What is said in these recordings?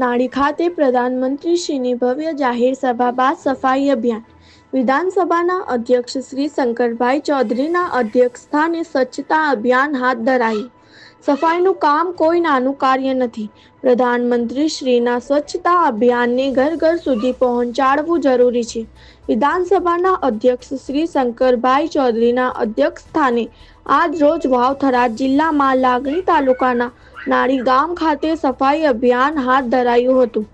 નાડી ખાતે પ્રધાનમંત્રીશ્રીની ભવ્ય જાહેર સભા બાદ સફાઈ અભિયાન. વિધાનસભાના અધ્યક્ષ શ્રી શંકરભાઈ ચૌધરીના અધ્યક્ષસ્થાને સ્વચ્છતા અભિયાન હાથ ધરાયું. સફાઈનું કામ કોઈ નાનું કાર્ય નથી. પ્રધાનમંત્રીશ્રીના સ્વચ્છતા અભિયાનને ઘર ઘર સુધી પહોંચાડવું જરૂરી છે. વિધાનસભાના અધ્યક્ષ શ્રી શંકરભાઈ ચૌધરીના અધ્યક્ષસ્થાને આજ રોજ વાવ-થરાદ જિલ્લામાં લાગણી તાલુકાના નાડી ગામ ખાતે સફાઈ અભિયાન હાથ ધરાયું હતું.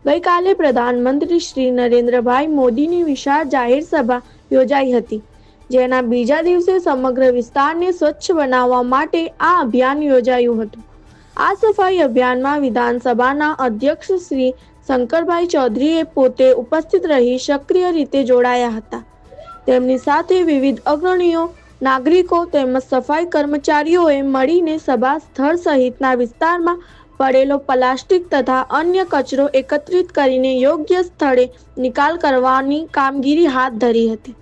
ગઈકાલે પ્રધાનમંત્રી શ્રી નરેન્દ્રભાઈ મોદીની વિશાળ જાહેર સભા યોજાઈ હતી, જેના બીજા દિવસે સમગ્ર વિસ્તારને સ્વચ્છ બનાવવા માટે આ અભિયાન યોજાયું હતું. આ સફાઈ અભિયાનમાં વિધાનસભાના અધ્યક્ષ શ્રી શંકરભાઈ ચૌધરીએ પોતે ઉપસ્થિત રહી સક્રિય રીતે જોડાયા હતા. તેમની સાથે વિવિધ અગ્રણીઓ, નાગરિકો તેમજ સફાઈ કર્મચારીઓએ મળીને સભા સ્થળ સહિતના વિસ્તારમાં પડેલો પ્લાસ્ટિક તથા અન્ય કચરો એકત્રિત કરીને યોગ્ય સ્થળે નિકાલ કરવાની કામગીરી હાથ ધરી હતી.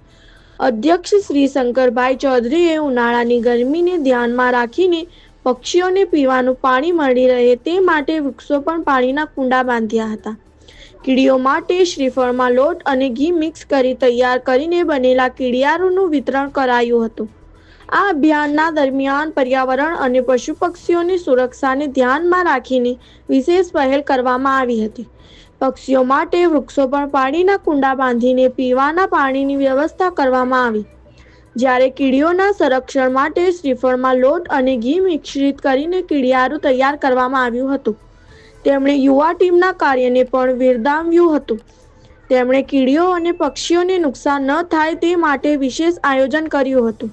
અધ્યક્ષ શ્રી શંકરભાઈ ચૌધરીએ ઉનાળાની ગરમીને ધ્યાનમાં રાખીને પક્ષીઓને પીવાનું પાણી મળી રહે તે માટે વૃક્ષો પણ પાણીના કુંડા બાંધ્યા હતા. કીડીઓ માટે શ્રીફળમાં લોટ અને ઘી મિક્સ કરી તૈયાર કરીને બનેલા કીડિયારોનું વિતરણ કરાયું હતું. આ અભિયાનના દરમિયાન પર્યાવરણ અને પશુ પક્ષીઓની સુરક્ષાને ધ્યાનમાં રાખીને વિશેષ પહેલ કરવામાં આવી હતી. પક્ષીઓ માટે વૃક્ષો પર પાણીના કુંડા બાંધીને પીવાના પાણીની વ્યવસ્થા કરવામાં આવી, જ્યારે કીડીઓના સંરક્ષણ માટે શ્રીફળમાં લોટ અને ઘી મિશ્રિત કરીને કીડિયારું તૈયાર કરવામાં આવ્યું હતું. તેમણે યુવા ટીમના કાર્યને પણ બિરદાવ્યું હતું. તેમણે કીડીઓ અને પક્ષીઓને નુકસાન ન થાય તે માટે વિશેષ આયોજન કર્યું હતું.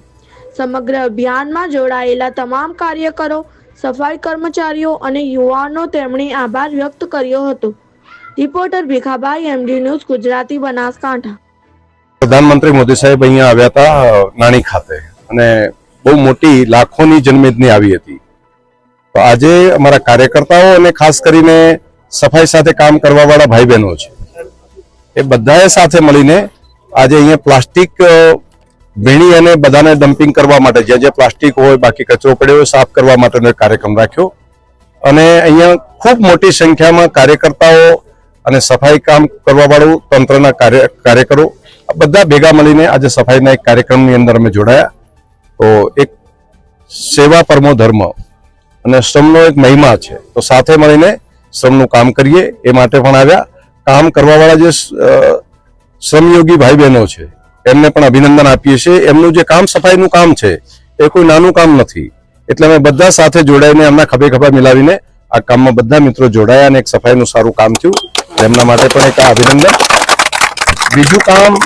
સમગ્ર અભિયાનમાં જોડાયેલા તમામ કાર્યકરો, સફાઈ કર્મચારીઓ અને યુવાનો તેમણે આભાર વ્યક્ત કર્યો હતો. Reporter Bhikhabhai, MD news Gujarati, Banaskantha. પ્રધાનમંત્રી મોદી સાહેબ અહીંયા આવ્યા હતા નાણી ખાતે અને બહુ મોટી લાખોની જનમેદની આવી હતી. તો આજે અમારા કાર્યકર્તાઓ અને ખાસ કરીને સફાઈ સાથે કામ કરવા વાળા ભાઈ બહેનો છે, એ બધાએ સાથે મળીને આજે અહીંયા પ્લાસ્ટિક વીણી અને બધાને ડમ્પિંગ કરવા માટે જ્યાં જ્યાં પ્લાસ્ટિક હોય, બાકી કચરો પડ્યો હોય, સાફ કરવા માટેનો કાર્યક્રમ રાખ્યો. અને અહીંયા ખૂબ મોટી સંખ્યામાં કાર્યકર્તાઓ અને સફાઈ કામ કરવા વાળું તંત્રના કાર્યકરો બધા ભેગા મળીને આજે સફાઈના એક કાર્યક્રમની અંદર અમે જોડાયા. તો એક સેવા પરમો ધર્મ અને શ્રમનો એક મહિમા છે, તો સાથે મળીને શ્રમનું કામ કરીએ એ માટે પણ આવ્યા. કામ કરવા વાળા જે શ્રમયોગી ભાઈ બહેનો છે એમને પણ અભિનંદન આપીએ છીએ. એમનું જે કામ સફાઈનું કામ છે એ કોઈ નાનું કામ નથી, એટલે અમે બધા સાથે જોડાઈને એમના ખભે ખભા મિલાવીને આ કામમાં બધા મિત્રો જોડાયા અને એક સફાઈનું સારું કામ થયું. એમના માટે પણ એક અભિનંદન. બીજું કામ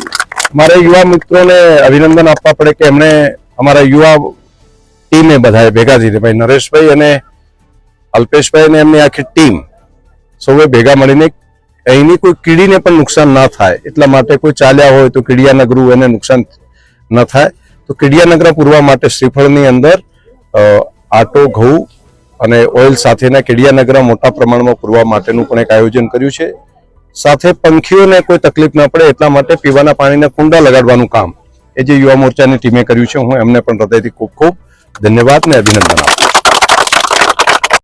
મારે યુવા મિત્રોને અભિનંદન આપવા પડે કે એમણે અમારા યુવા ટીમે બધાએ ભેગા થઈને ભાઈ નરેશભાઈ અને અલ્પેશભાઈ અને એમની આખી ટીમ સૌએ ભેગા મળીને અહીંની કોઈ કીડીને પણ નુકસાન ના થાય એટલા માટે કોઈ ચાલ્યા હોય તો કીડિયાનગરું એને નુકસાન ન થાય તો કીડિયાનગર પૂરવા માટે શ્રીફળની અંદર આટો, ઘઉં અને ઓઇલ સાથેના કીડિયાનગર મોટા પ્રમાણમાં પૂરવા માટેનું પણ એક આયોજન કર્યું છે. સાથે પંખીઓને કોઈ તકલીફ ન પડે એટલા માટે પીવાના પાણીના કુંડા લગાડવાનું કામ એ જે યુવા મોરચાની ટીમે કર્યું છે, હું એમને પણ હૃદયથી ખૂબ ખૂબ ધન્યવાદ ને અભિનંદન આપું.